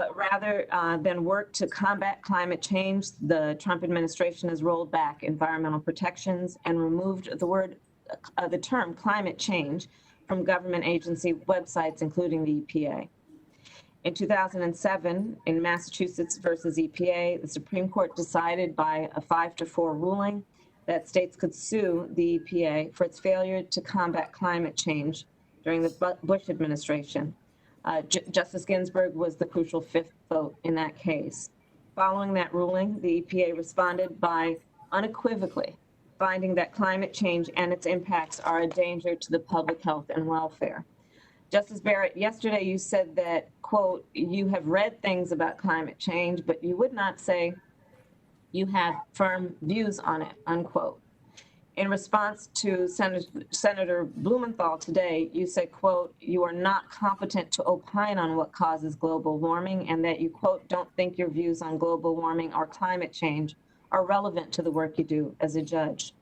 But rather than work to combat climate change, the Trump administration has rolled back environmental protections and removed the term climate change from government agency websites, including the EPA. In 2007, in Massachusetts versus EPA, the Supreme Court decided by a 5-4 ruling that states could sue the EPA for its failure to combat climate change during the Bush administration. Justice Ginsburg was the crucial fifth vote in that case. Following that ruling, the EPA responded by unequivocally finding that climate change and its impacts are a danger to the public health and welfare. Justice Barrett, yesterday you said that, quote, you have read things about climate change, but you would not say you have firm views on it, unquote. In response to Senator Blumenthal today, you said, quote, you are not competent to opine on what causes global warming, and that you, quote, don't think your views on global warming or climate change are relevant to the work you do as a judge.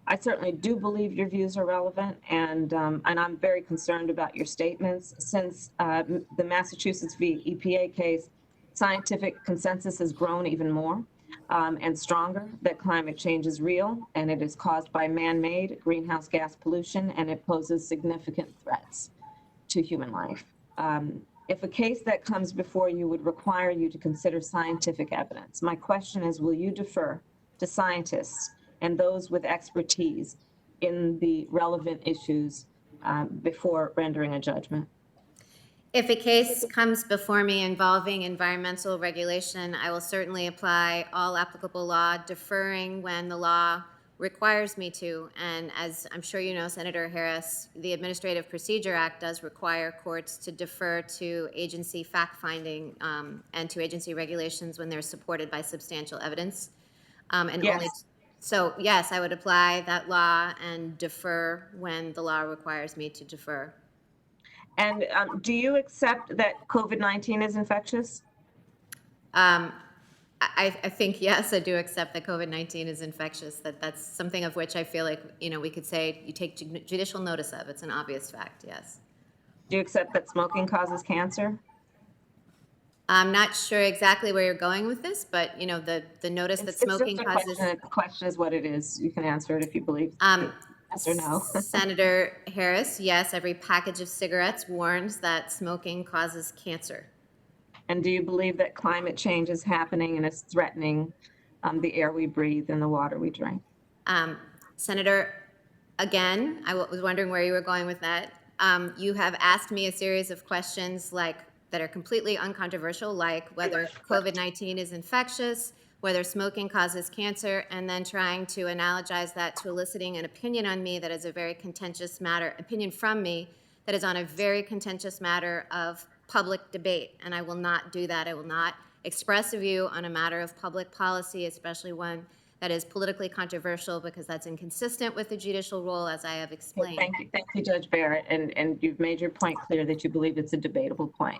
I certainly do believe your views are relevant, and I'm very concerned about your statements. Since the Massachusetts v. EPA case, scientific consensus has grown even more and stronger that climate change is real, and it is caused by man-made greenhouse gas pollution, and it poses significant threats to human life. If a case that comes before you would require you to consider scientific evidence, my question is, will you defer to scientists and those with expertise in the relevant issues before rendering a judgment? If a case comes before me involving environmental regulation, I will certainly apply all applicable law, deferring when the law requires me to. And as I'm sure you know, Senator Harris, the Administrative Procedure Act does require courts to defer to agency fact-finding and to agency regulations when they're supported by substantial evidence. So yes, I would apply that law and defer when the law requires me to defer. And do you accept that COVID-19 is infectious? I think, yes, I do accept that COVID-19 is infectious, that's something of which I feel like, we could say you take judicial notice of. It's an obvious fact, yes. Do you accept that smoking causes cancer? I'm not sure exactly where you're going with this, but, the notice that smoking causes... The question is what it is. You can answer it if you believe yes or no. Senator Harris, yes, every package of cigarettes warns that smoking causes cancer. And do you believe that climate change is happening and is threatening the air we breathe and the water we drink? Senator, again, I was wondering where you were going with that. You have asked me a series of questions that are completely uncontroversial, like whether COVID-19 is infectious, whether smoking causes cancer, and then trying to analogize that to eliciting an opinion on me that is a very contentious matter, opinion from me that is on a very contentious matter of public debate. And I will not do that. I will not express a view on a matter of public policy, especially one that is politically controversial, because that's inconsistent with the judicial role, as I have explained. Thank you, Judge Barrett. And you've made your point clear that you believe it's a debatable point.